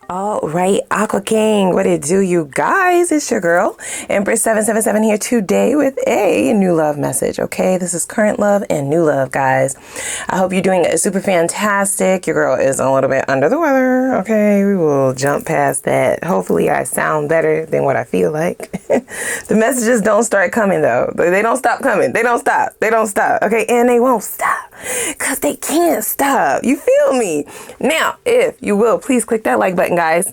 All right, Aqua Gang, what it do, you guys? It's your girl, Empress 777 here today with a new love message, okay? This is current love and new love, guys. I hope you're doing super fantastic. Your girl is a little bit under the weather, okay? We will jump past that. Hopefully I sound better than what I feel like. The messages don't start coming, though. They don't stop coming. They don't stop. They don't stop, okay? And they won't stop because they can't stop. You feel me? Now, if you will, please click that like button, guys.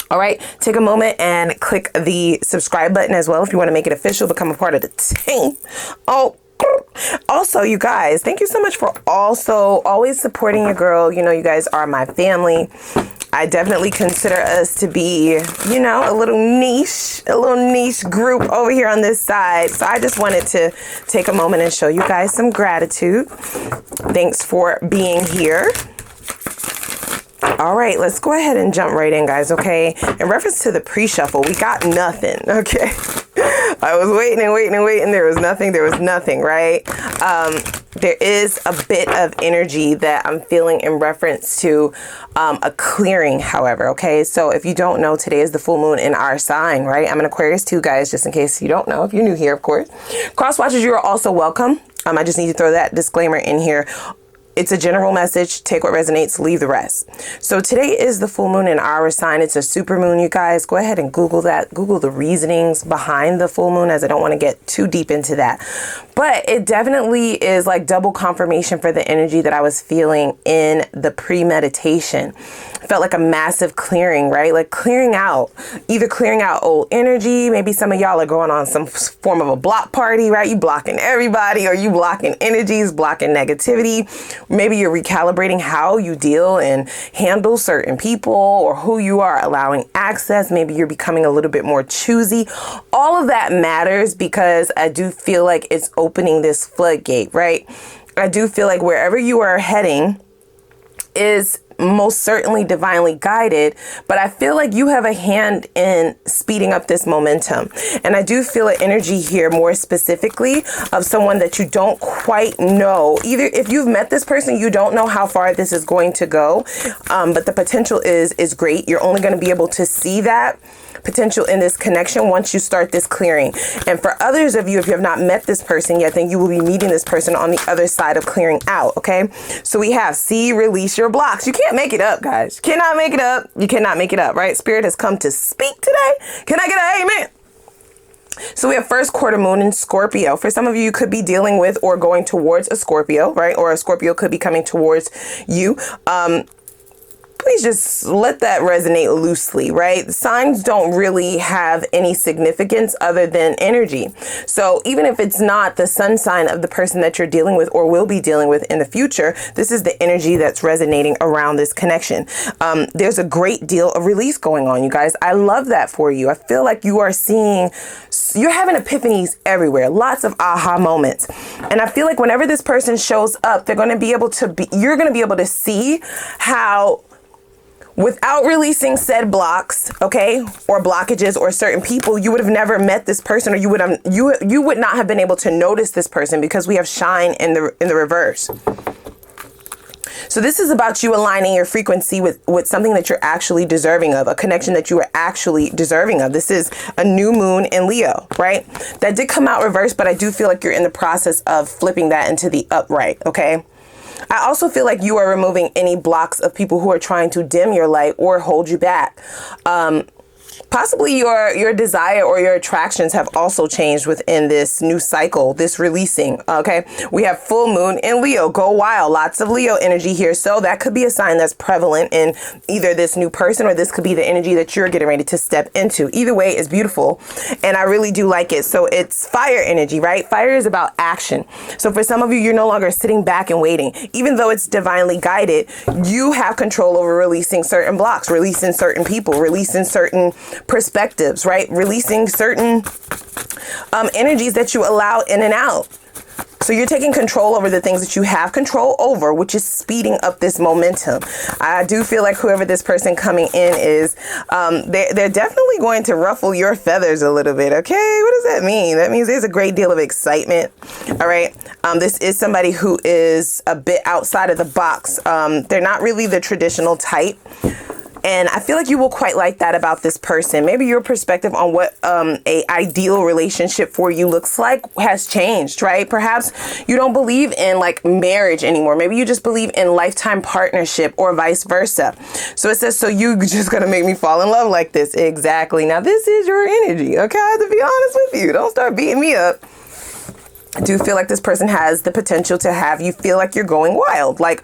All right, take a moment and click the subscribe button as well if you want to make it official, become a part of the team. Oh, also, you guys, thank you so much for also always supporting your girl. You know, you guys are my family. I definitely consider us to be, you know, a little niche group over here on this side. So I just wanted to take a moment and show you guys some gratitude. Thanks for being here. All right, let's go ahead and jump right in, guys, okay? In reference to the pre-shuffle, we got nothing, okay? I was waiting and waiting and waiting. There was nothing, right? There is a bit of energy that I'm feeling in reference to a clearing, however, okay? So if you don't know, today is the full moon in our sign, right? I'm an Aquarius too, guys, just in case you don't know. If you're new here, of course. Cross watchers, you are also welcome. I just need to throw that disclaimer in here. It's a general message. Take what resonates, leave the rest. So today is the full moon in our sign. It's a super moon, you guys. Go ahead and Google that. Google the reasonings behind the full moon, as I don't want to get too deep into that. But it definitely is like double confirmation for the energy that I was feeling in the pre-meditation. Felt like a massive clearing, right? Like clearing out, either clearing out old energy. Maybe some of y'all are going on some form of a block party, right? You blocking everybody, or you blocking energies, blocking negativity. Maybe you're recalibrating how you deal and handle certain people or who you are allowing access. Maybe you're becoming a little bit more choosy. All of that matters because I do feel like it's opening this floodgate, right? I do feel like wherever you are heading is most certainly divinely guided, but I feel like you have a hand in speeding up this momentum. And I do feel an energy here more specifically of someone that you don't quite know. Either if you've met this person, you don't know how far this is going to go, but the potential is great. You're only going to be able to see that potential in this connection once you start this clearing. And for others of you, if you have not met this person yet, then you will be meeting this person on the other side of clearing out, okay? So we have see, release your blocks. You can't make it up, guys. You cannot make it up. You cannot make it up, right? Spirit has come to speak today. Can I get an amen? So we have first quarter moon in Scorpio. For some of you, you could be dealing with or going towards a Scorpio, right? Or a Scorpio could be coming towards you. Please just let that resonate loosely, right? Signs don't really have any significance other than energy. So even if it's not the sun sign of the person that you're dealing with or will be dealing with in the future, this is the energy that's resonating around this connection. There's a great deal of release going on, you guys. I love that for you. I feel like you are seeing, you're having epiphanies everywhere, lots of aha moments. And I feel like whenever this person shows up, they're going to be able to you're going to be able to see how, without releasing said blocks, okay, or blockages or certain people, you would have never met this person, or you would not have been able to notice this person because we have shine in the reverse. So this is about you aligning your frequency with something that you're actually deserving of, a connection that you are actually deserving of. This is a new moon in Leo, right? That did come out reverse, but I do feel like you're in the process of flipping that into the upright, okay? I also feel like you are removing any blocks of people who are trying to dim your light or hold you back. Possibly your desire or your attractions have also changed within this new cycle, this releasing, okay? We have full moon in Leo, go wild, lots of Leo energy here. So that could be a sign that's prevalent in either this new person, or this could be the energy that you're getting ready to step into. Either way is beautiful, and I really do like it. So it's fire energy, right? Fire is about action. So for some of you, you're no longer sitting back and waiting. Even though it's divinely guided, you have control over releasing certain blocks, releasing certain people, releasing certain perspectives, right? Releasing certain energies that you allow in and out. So you're taking control over the things that you have control over, which is speeding up this momentum. I do feel like whoever this person coming in is, they're definitely going to ruffle your feathers a little bit. Okay, what does that mean? That means there's a great deal of excitement. All right. This is somebody who is a bit outside of the box. They're not really the traditional type. And I feel like you will quite like that about this person. Maybe your perspective on what a ideal relationship for you looks like has changed, right? Perhaps you don't believe in like marriage anymore. Maybe you just believe in lifetime partnership or vice versa. So it says, so you just gonna make me fall in love like this. Exactly. Now this is your energy. Okay, I have to be honest with you. Don't start beating me up. I do feel like this person has the potential to have you feel like you're going wild. Like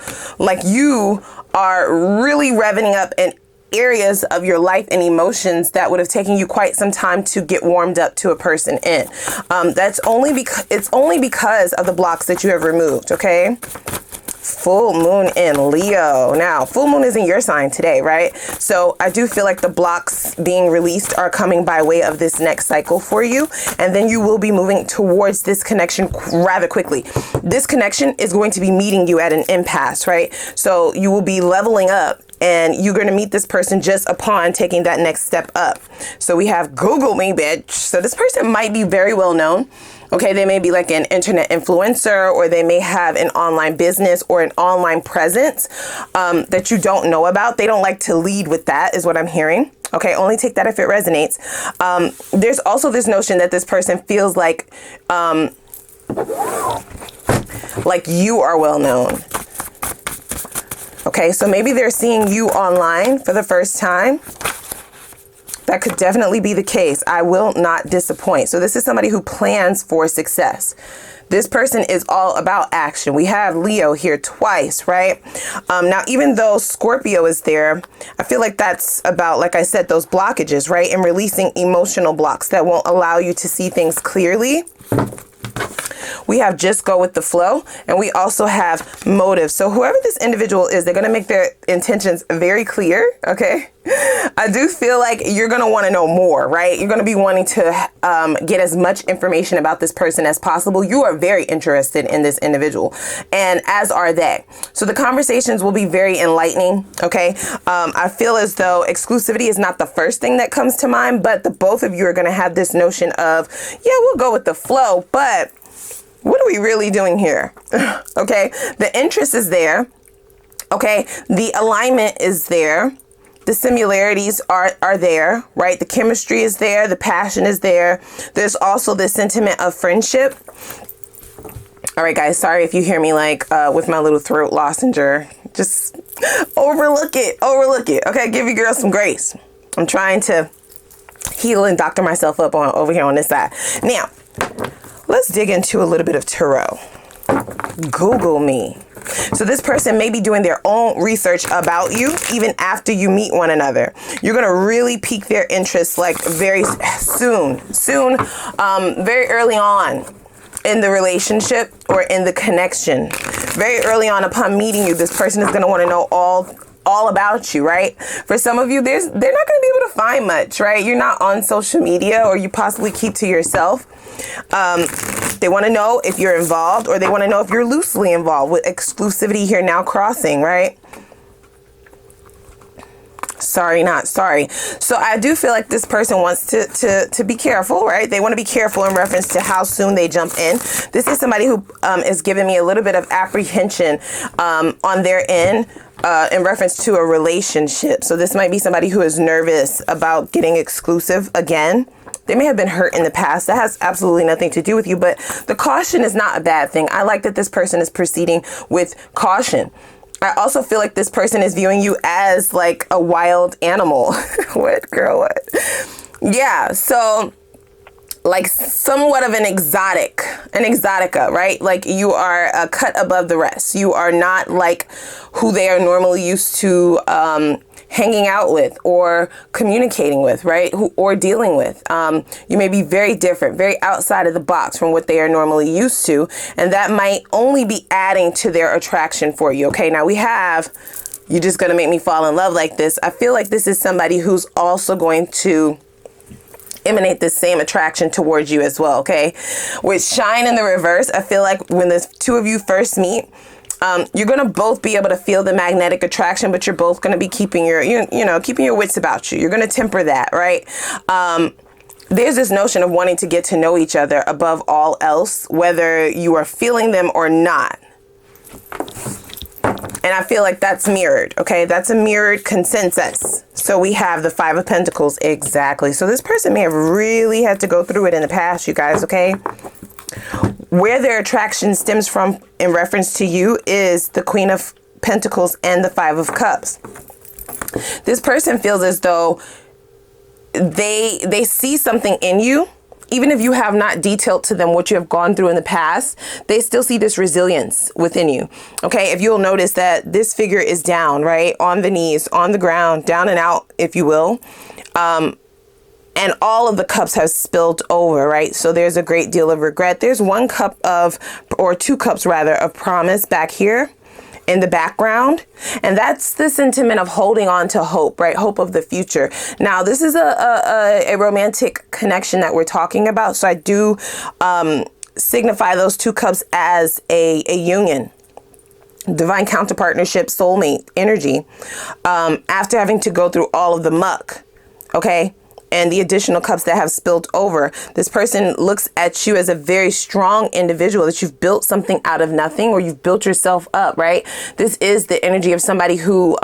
you are really revving up in areas of your life and emotions that would have taken you quite some time to get warmed up to a person in. That's only because it's only because of the blocks that you have removed. Okay. Full moon in Leo. Now, full moon is in your sign today, right? So I do feel like the blocks being released are coming by way of this next cycle for you. And then you will be moving towards this connection rather quickly. This connection is going to be meeting you at an impasse, right? So you will be leveling up and you're going to meet this person just upon taking that next step up. So we have Google me, bitch. So this person might be very well known. Okay, they may be like an internet influencer, or they may have an online business or an online presence that you don't know about. They don't like to lead with that, is what I'm hearing. Okay, only take that if it resonates. There's also this notion that this person feels like you are well known. Okay, so maybe they're seeing you online for the first time. That could definitely be the case. I will not disappoint. So this is somebody who plans for success. This person is all about action. We have Leo here twice, right? Now, even though Scorpio is there, I feel like that's about, like I said, those blockages, right? And releasing emotional blocks that won't allow you to see things clearly. We have just go with the flow, and we also have motive. So whoever this individual is, they're going to make their intentions very clear. Okay. I do feel like you're going to want to know more, right? You're going to be wanting to get as much information about this person as possible. You are very interested in this individual, and as are they. So the conversations will be very enlightening. Okay. I feel as though exclusivity is not the first thing that comes to mind, but the both of you are going to have this notion of, yeah, we'll go with the flow, but what are we really doing here? Okay. The interest is there. Okay. The alignment is there. The similarities are there, right? The chemistry is there. The passion is there. There's also the sentiment of friendship. All right, guys, sorry if you hear me like with my little throat lozenge. Just overlook it. Overlook it. Okay, give your girl some grace. I'm trying to heal and doctor myself up over here on this side. Now, let's dig into a little bit of tarot. Google me. So this person may be doing their own research about you even after you meet one another. You're going to really pique their interest like very soon, very early on in the relationship or in the connection. Very early on upon meeting you, this person is going to want to know all about you, right? For some of you, they're not going to be able to find much, right? You're not on social media, or you possibly keep to yourself. They want to know if you're involved, or they want to know if you're loosely involved, with exclusivity here now crossing, right? Sorry, not sorry. So I do feel like this person wants to be careful, right? They want to be careful in reference to how soon they jump in. This is somebody who is giving me a little bit of apprehension on their end in reference to a relationship. So this might be somebody who is nervous about getting exclusive again. They may have been hurt in the past. That has absolutely nothing to do with you, but the caution is not a bad thing. I like that this person is proceeding with caution. I also feel like this person is viewing you as like a wild animal. What, girl, what? Yeah, so like somewhat of an exotica, right? Like you are a cut above the rest. You are not like who they are normally used to hanging out with or communicating with, right? Or dealing with. You may be very different, very outside of the box from what they are normally used to. And that might only be adding to their attraction for you. Okay, now we have, you're just going to make me fall in love like this. I feel like this is somebody who's also going to emanate the same attraction towards you as well. Okay, with shine in the reverse, I feel like when the two of you first meet, you're going to both be able to feel the magnetic attraction, but you're both going to be keeping your, keeping your wits about you. You're going to temper that, right? There's this notion of wanting to get to know each other above all else, whether you are feeling them or not. And I feel like that's mirrored. Okay, that's a mirrored consensus. So we have the Five of Pentacles. Exactly. So this person may have really had to go through it in the past, you guys, okay? Where their attraction stems from in reference to you is the Queen of Pentacles and the Five of Cups. This person feels as though they see something in you. Even if you have not detailed to them what you have gone through in the past, they still see this resilience within you. Okay, if you'll notice that this figure is down, right? On the knees, on the ground, down and out, if you will. And all of the cups have spilled over, right? So there's a great deal of regret. There's one cup of, or two cups rather, of promise back here in the background. And that's the sentiment of holding on to hope, right? Hope of the future. Now, this is a romantic connection that we're talking about. So I do signify those two cups as a union, divine counterpartnership, soulmate energy, after having to go through all of the muck, okay? And the additional cups that have spilled over. This person looks at you as a very strong individual, that you've built something out of nothing, or you've built yourself up, right? This is the energy of somebody who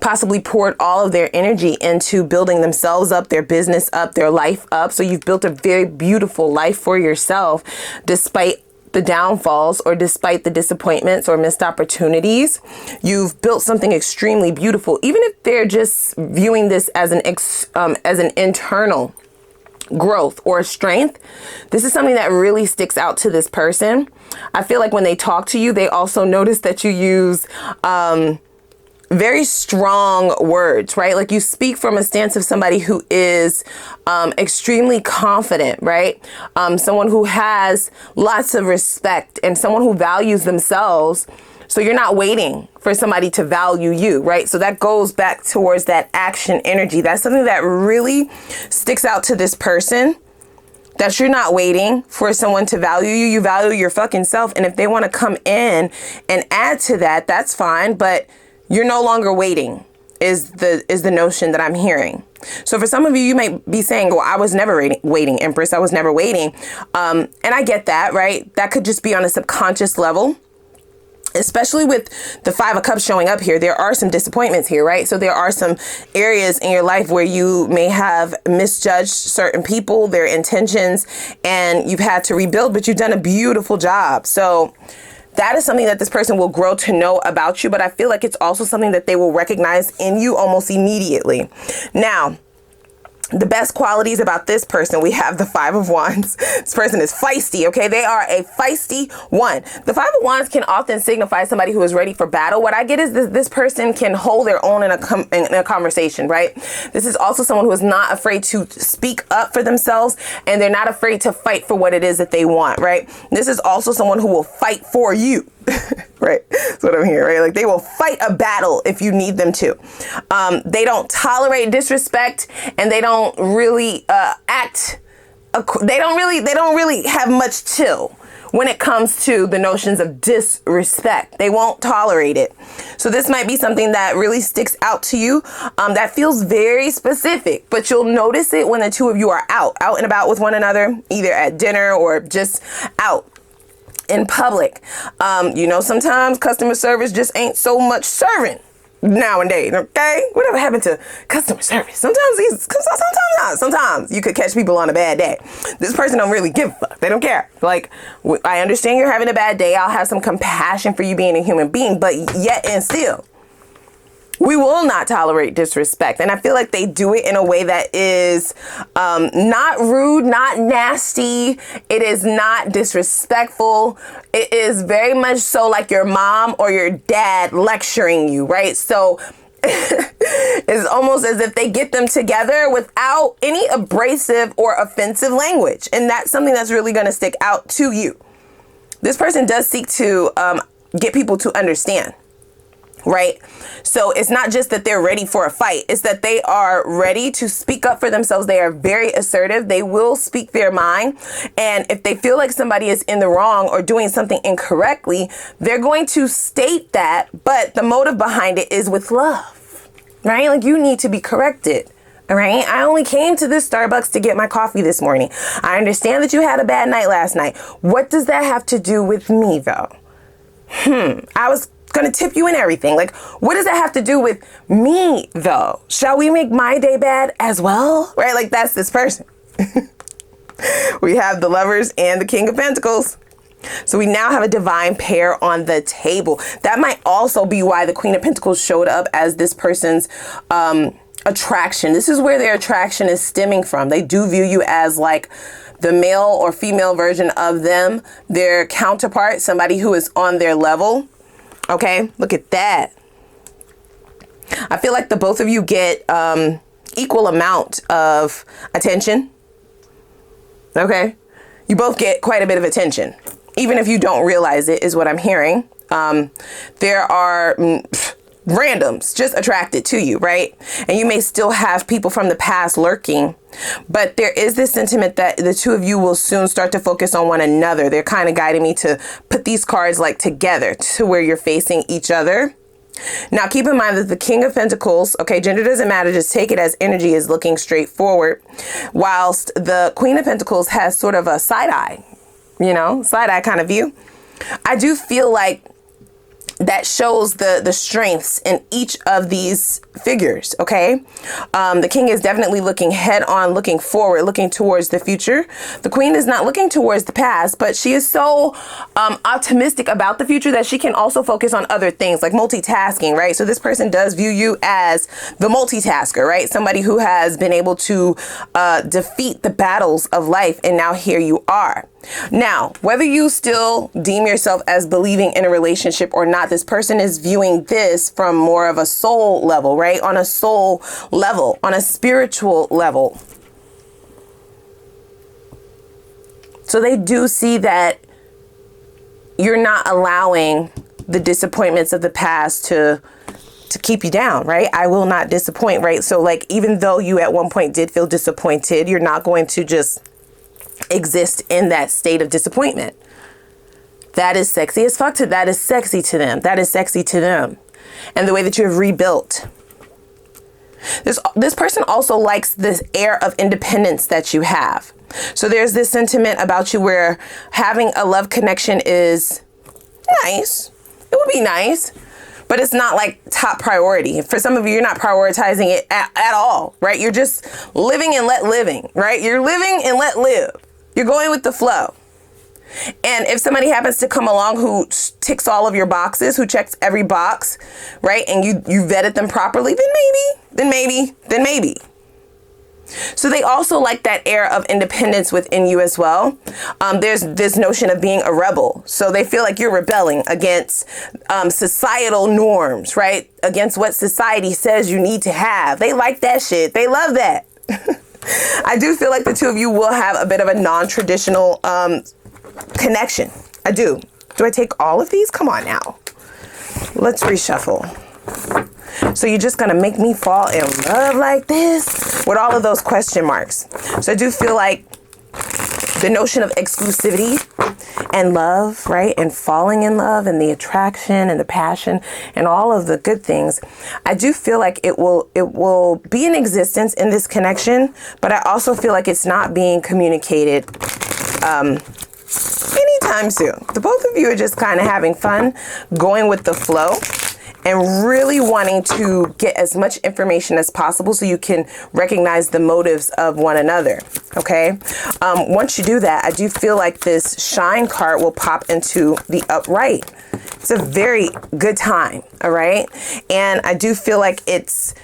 possibly poured all of their energy into building themselves up, their business up, their life up. So you've built a very beautiful life for yourself, despite the downfalls or despite the disappointments or missed opportunities. You've built something extremely beautiful, even if they're just viewing this as an internal growth or strength. This is something that really sticks out to this person. I feel like when they talk to you, they also notice that you use very strong words, right? Like you speak from a stance of somebody who is extremely confident, right? Someone who has lots of respect and someone who values themselves. So you're not waiting for somebody to value you, right? So that goes back towards that action energy. That's something that really sticks out to this person, that you're not waiting for someone to value you. You value your fucking self. And if they want to come in and add to that, that's fine. But you're no longer waiting is the notion that I'm hearing. So for some of you, you might be saying, well, I was never waiting, Empress. I was never waiting. And I get that, right? That could just be on a subconscious level, especially with the Five of Cups showing up here. There are some disappointments here, right? So there are some areas in your life where you may have misjudged certain people, their intentions, and you've had to rebuild, but you've done a beautiful job. So that is something that this person will grow to know about you, but I feel like it's also something that they will recognize in you almost immediately. Now, the best qualities about this person, we have the Five of Wands. This person is feisty, okay? They are a feisty one. The Five of Wands can often signify somebody who is ready for battle. What I get is this person can hold their own in a conversation, right? This is also someone who is not afraid to speak up for themselves, and they're not afraid to fight for what it is that they want, right? This is also someone who will fight for you. Right? That's what I'm hearing, right? Like they will fight a battle if you need them to. They don't tolerate disrespect, and they don't really they don't really have much chill when it comes to the notions of disrespect. They won't tolerate it. So this might be something that really sticks out to you, that feels very specific, but you'll notice it when the two of you are out and about with one another, either at dinner or just out in public. You know, sometimes customer service just ain't so much serving nowadays, okay? Whatever happened to customer service? Sometimes not. Sometimes you could catch people on a bad day. This person don't really give a fuck. They don't care. Like, I understand you're having a bad day. I'll have some compassion for you being a human being, but yet and still, we will not tolerate disrespect. And I feel like they do it in a way that is not rude, not nasty. It is not disrespectful. It is very much so like your mom or your dad lecturing you, right? So it's almost as if they get them together without any abrasive or offensive language. And that's something that's really going to stick out to you. This person does seek to get people to understand. Right? So it's not just that they're ready for a fight. It's that they are ready to speak up for themselves. They are very assertive. They will speak their mind. And if they feel like somebody is in the wrong or doing something incorrectly, they're going to state that. But the motive behind it is with love, right? Like, you need to be corrected. All right. I only came to this Starbucks to get my coffee this morning. I understand that you had a bad night last night. What does that have to do with me, though? I was gonna tip you in everything. Like, what does that have to do with me though? Shall we make my day bad as well? Right? Like, that's this person. We have the Lovers and the King of Pentacles. So we now have a divine pair on the table. That might also be why the Queen of Pentacles showed up as this person's attraction. This is where their attraction is stemming from. They do view you as like the male or female version of them, their counterpart, somebody who is on their level. Okay, look at that. I feel like the both of you get equal amount of attention. Okay, you both get quite a bit of attention, even if you don't realize it, is what I'm hearing. There are randoms just attracted to you, right? And you may still have people from the past lurking, but there is this sentiment that the two of you will soon start to focus on one another. They're kind of guiding me to put these cards like together to where you're facing each other. Now, keep in mind that the King of Pentacles, okay, gender doesn't matter, just take it as energy, is looking straight forward, whilst the Queen of Pentacles has sort of a side eye, side eye kind of view. I do feel like that shows the strengths in each of these figures, okay? The King is definitely looking head on, looking forward, looking towards the future. The Queen is not looking towards the past, but she is so optimistic about the future that she can also focus on other things, like multitasking, right? So this person does view you as the multitasker, right? Somebody who has been able to defeat the battles of life, and now here you are. Now, whether you still deem yourself as believing in a relationship or not, this person is viewing this from more of a soul level, right? On a soul level, on a spiritual level. So they do see that you're not allowing the disappointments of the past to keep you down, right? I will not disappoint, right? So like, even though you at one point did feel disappointed, you're not going to just exist in that state of disappointment. That is sexy as fuck to that is sexy to them. That is sexy to them. And the way that you have rebuilt. This person also likes this air of independence that you have. So there's this sentiment about you where having a love connection is nice. It would be nice, but it's not like top priority. For some of you, you're not prioritizing it at all, right? You're just living and let living, right? You're living and let live. You're going with the flow. And if somebody happens to come along who ticks all of your boxes, who checks every box, right? And you vetted them properly, then maybe. So they also like that air of independence within you as well. There's this notion of being a rebel. So they feel like you're rebelling against societal norms, right? Against what society says you need to have. They like that shit. They love that. I do feel like the two of you will have a bit of a non-traditional connection. I do. Do I take all of these? Come on now. Let's reshuffle. So you're just gonna make me fall in love like this with all of those question marks. So I do feel like the notion of exclusivity and love, right? And falling in love and the attraction and the passion and all of the good things. I do feel like it will be in existence in this connection, but I also feel like it's not being communicated anytime soon. The both of you are just kind of having fun, going with the flow, and really wanting to get as much information as possible so you can recognize the motives of one another, okay? Once you do that, I do feel like this shine card will pop into the upright. It's a very good time, all right? And I do feel like it's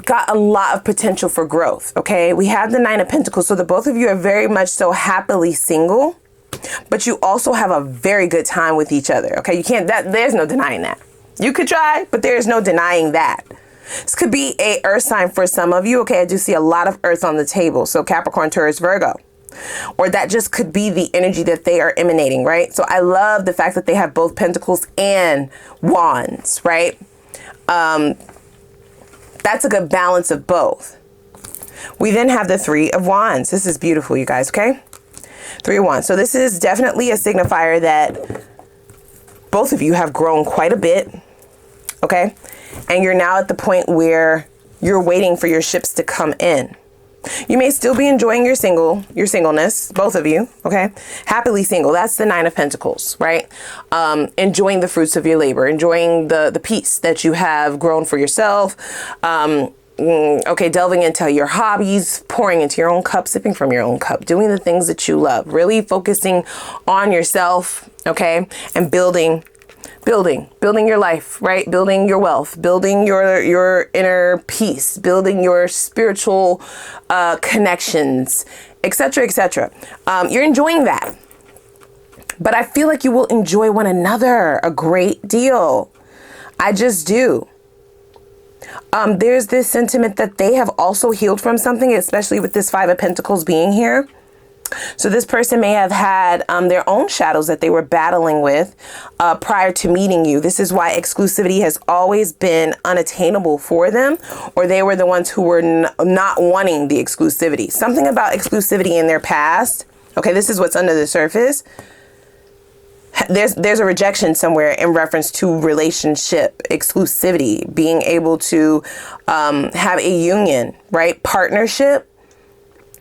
got a lot of potential for growth, okay? We have the Nine of Pentacles, so the both of you are very much so happily single, but you also have a very good time with each other, okay? You can't, there's no denying that. You could try, but there's no denying that. This could be a earth sign for some of you, okay? I do see a lot of earth on the table, so Capricorn, Taurus, Virgo. Or that just could be the energy that they are emanating, right? So I love the fact that they have both Pentacles and Wands, right? That's a good balance of both. We then have the Three of Wands. This is beautiful, you guys, okay? Three of Wands. So this is definitely a signifier that both of you have grown quite a bit, okay? And you're now at the point where you're waiting for your ships to come in, You may still be enjoying your singleness, both of you, okay? Happily single. That's the Nine of Pentacles, right? Enjoying the fruits of your labor, enjoying the peace that you have grown for yourself. Okay, delving into your hobbies, pouring into your own cup, sipping from your own cup, doing the things that you love, really focusing on yourself, okay? And building your life, right? Building your wealth, building your inner peace, building your spiritual connections, etc., etc. You're enjoying that. But I feel like you will enjoy one another a great deal. I just do. There's this sentiment that they have also healed from something, especially with this Five of Pentacles being here. So this person may have had their own shadows that they were battling with prior to meeting you. This is why exclusivity has always been unattainable for them, or they were the ones who were not wanting the exclusivity. Something about exclusivity in their past. Okay, this is what's under the surface. There's a rejection somewhere in reference to relationship exclusivity, being able to have a union, right? Partnership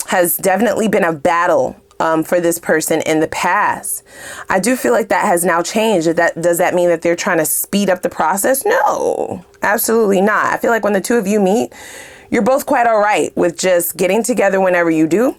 has definitely been a battle for this person in the past. I do feel like that has now changed. Does that mean that they're trying to speed up the process? No, absolutely not. I feel like when the two of you meet, you're both quite all right with just getting together whenever you do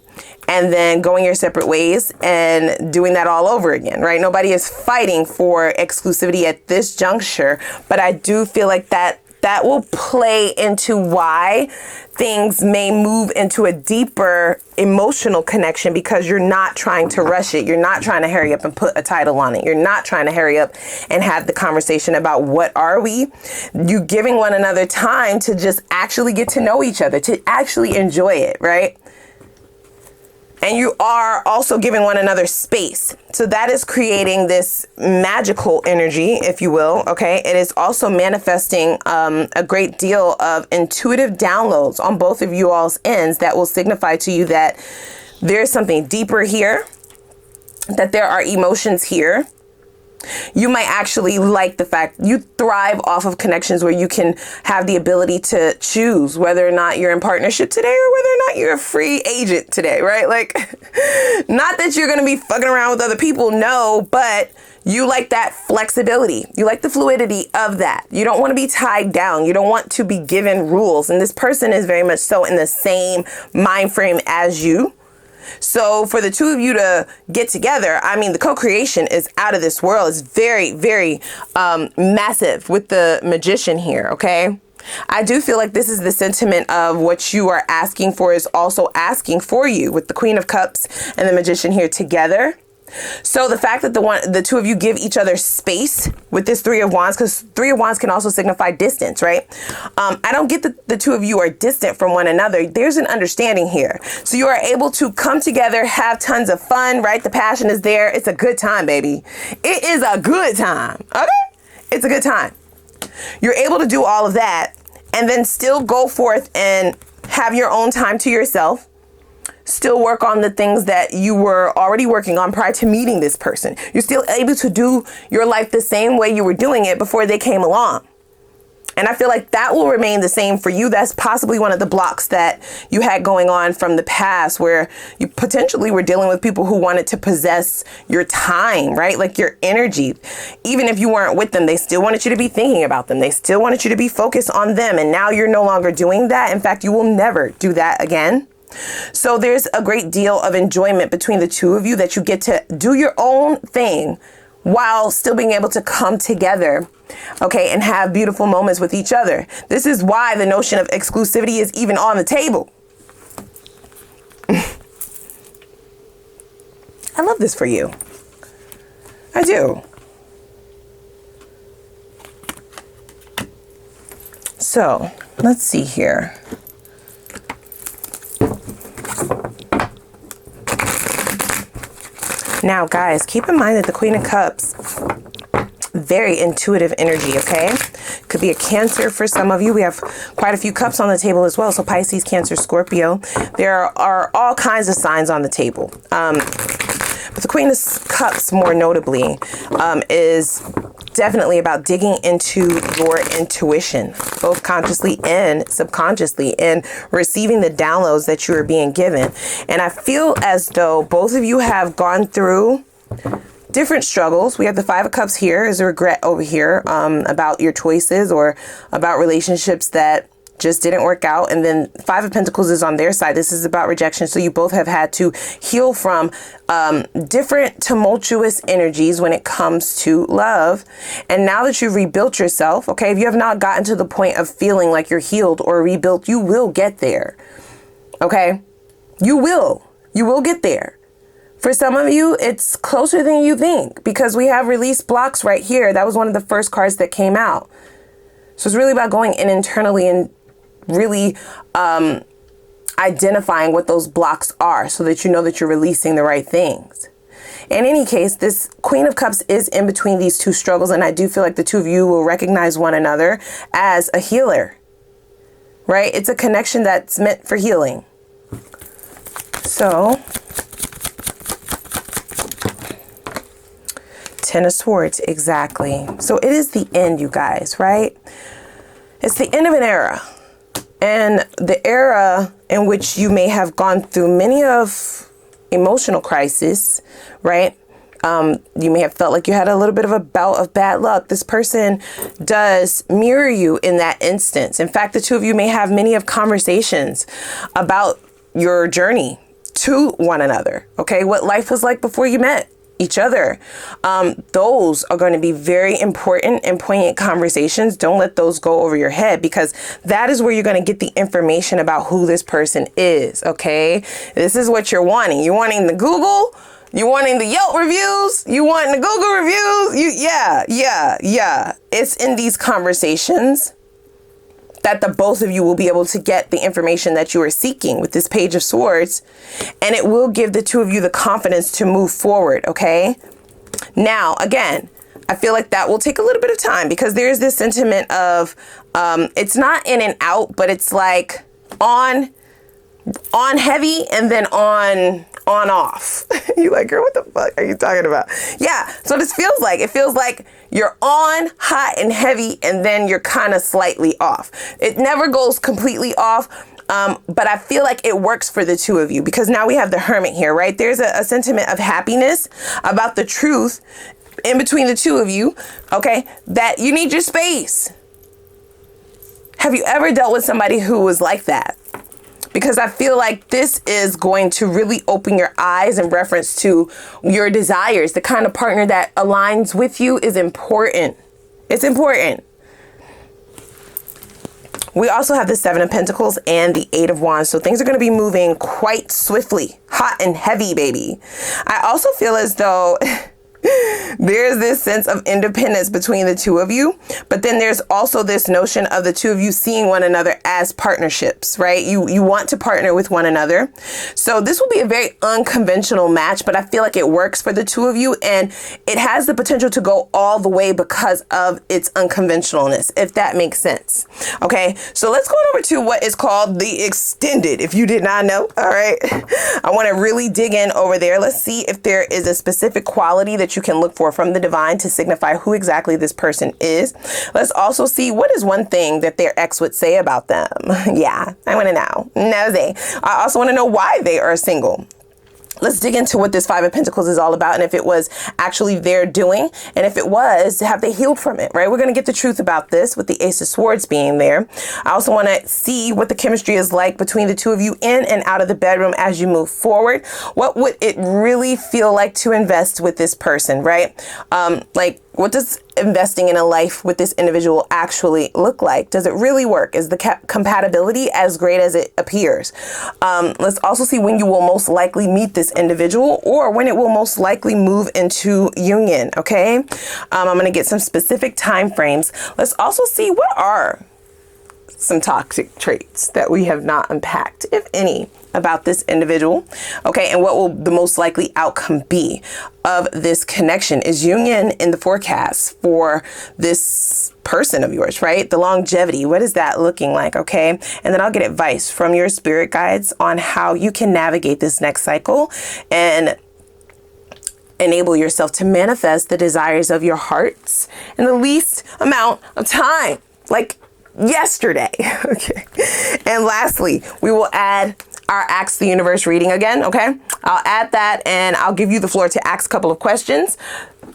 and then going your separate ways and doing that all over again, right? Nobody is fighting for exclusivity at this juncture, but I do feel like that will play into why things may move into a deeper emotional connection, because you're not trying to rush it. You're not trying to hurry up and put a title on it. You're not trying to hurry up and have the conversation about what are we. You giving one another time to just actually get to know each other, to actually enjoy it, right? And you are also giving one another space. So that is creating this magical energy, if you will, okay? It is also manifesting a great deal of intuitive downloads on both of you all's ends that will signify to you that there's something deeper here, that there are emotions here. You might actually like the fact you thrive off of connections where you can have the ability to choose whether or not you're in partnership today or whether or not you're a free agent today, right? Like, not that you're going to be fucking around with other people, no, but you like that flexibility. You like the fluidity of that. You don't want to be tied down. You don't want to be given rules. And this person is very much so in the same mind frame as you. So for the two of you to get together, I mean, the co-creation is out of this world. It's very, very massive with the Magician here, okay? I do feel like this is the sentiment of what you are asking for is also asking for you, with the Queen of Cups and the Magician here together. So the fact that the two of you give each other space with this Three of Wands, because Three of Wands can also signify distance, right? I don't get that the two of you are distant from one another. There's an understanding here. So you are able to come together, have tons of fun, right? The passion is there. It's a good time, baby. It is a good time, okay? It's a good time. You're able to do all of that and then still go forth and have your own time to yourself. Still work on the things that you were already working on prior to meeting this person. You're still able to do your life the same way you were doing it before they came along. And I feel like that will remain the same for you. That's possibly one of the blocks that you had going on from the past, where you potentially were dealing with people who wanted to possess your time, right? Like your energy. Even if you weren't with them, they still wanted you to be thinking about them. They still wanted you to be focused on them. And now you're no longer doing that. In fact, you will never do that again. So there's a great deal of enjoyment between the two of you, that you get to do your own thing while still being able to come together, okay, and have beautiful moments with each other. This is why the notion of exclusivity is even on the table. I love this for you. I do. So let's see here. Now, guys, keep in mind that the Queen of Cups, very intuitive energy, okay? Could be a Cancer for some of you. We have quite a few cups on the table as well. So Pisces, Cancer, Scorpio. There are all kinds of signs on the table. But the Queen of Cups, more notably, is definitely about digging into your intuition, both consciously and subconsciously, and receiving the downloads that you are being given. And I feel as though both of you have gone through different struggles. We have the Five of Cups here as a regret over here, about your choices or about relationships that just didn't work out. And then Five of Pentacles is on their side. This is about rejection. So you both have had to heal from different tumultuous energies when it comes to love. And now that you've rebuilt yourself, okay, if you have not gotten to the point of feeling like you're healed or rebuilt, you will get there. Okay, you will get there. For some of you, it's closer than you think, because we have release blocks right here. That was one of the first cards that came out. So it's really about going in internally and really identifying what those blocks are so that you know that you're releasing the right things. In any case, this Queen of Cups is in between these two struggles, and I do feel like the two of you will recognize one another as a healer, right? It's a connection that's meant for healing. So, Ten of Swords, exactly. So it is the end, you guys, right? It's the end of an era. And the era in which you may have gone through many of emotional crisis, right? You may have felt like you had a little bit of a bout of bad luck. This person does mirror you in that instance. In fact, the two of you may have many of conversations about your journey to one another. Okay, what life was like before you met each other. Those are going to be very important and poignant conversations. Don't let those go over your head, because that is where you're going to get the information about who this person is. Okay, this is what you're wanting. You're wanting the Google, you wanting the Yelp reviews, you wanting the Google reviews. Yeah. It's in these conversations that the both of you will be able to get the information that you are seeking with this Page of Swords, and it will give the two of you the confidence to move forward, okay? Now, again, I feel like that will take a little bit of time, because there's this sentiment of, it's not in and out, but it's like on heavy and then on off. You like, girl, what the fuck are you talking about? Yeah, so this feels like, it feels like you're on hot and heavy, and then you're kind of slightly off. It never goes completely off, but I feel like it works for the two of you, because now we have the Hermit here, right? There's a sentiment of happiness about the truth in between the two of you, okay, that you need your space. Have you ever dealt with somebody who was like that? Because I feel like this is going to really open your eyes in reference to your desires. The kind of partner that aligns with you is important. It's important. We also have the Seven of Pentacles and the Eight of Wands. So things are going to be moving quite swiftly, hot and heavy, baby. I also feel as though there's this sense of independence between the two of you, but then there's also this notion of the two of you seeing one another as partnerships, right? You want to partner with one another. So this will be a very unconventional match, but I feel like it works for the two of you, and it has the potential to go all the way because of its unconventionalness, if that makes sense. Okay, so let's go over to what is called the extended, if you did not know. All right, I want to really dig in over there. Let's see if there is a specific quality that you can look for from the divine to signify who exactly this person is. Let's also see what is one thing that their ex would say about them. Yeah, I want to know. Nosy. I also want to know why they are single. Let's dig into what this Five of Pentacles is all about, and if it was actually their doing, and if it was, have they healed from it, right? We're going to get the truth about this with the Ace of Swords being there. I also want to see what the chemistry is like between the two of you in and out of the bedroom as you move forward. What would it really feel like to invest with this person, right? Like, what does investing in a life with this individual actually look like? Does it really work? Is the compatibility as great as it appears? Let's also see when you will most likely meet this individual, or when it will most likely move into union, okay? I'm going to get some specific time frames. Let's also see what are some toxic traits that we have not unpacked, if any, about this individual. Okay, and what will the most likely outcome be of this connection? Is union in the forecast for this person of yours, right? The longevity, what is that looking like? Okay, and then I'll get advice from your spirit guides on how you can navigate this next cycle and enable yourself to manifest the desires of your hearts in the least amount of time, like yesterday. Okay. And lastly, we will add our Ask the Universe reading again. Okay. I'll add that and I'll give you the floor to ask a couple of questions,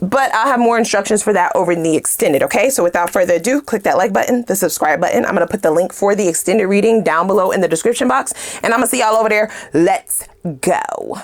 but I'll have more instructions for that over in the extended. Okay. So without further ado, click that like button, the subscribe button. I'm going to put the link for the extended reading down below in the description box, and I'm going to see y'all over there. Let's go.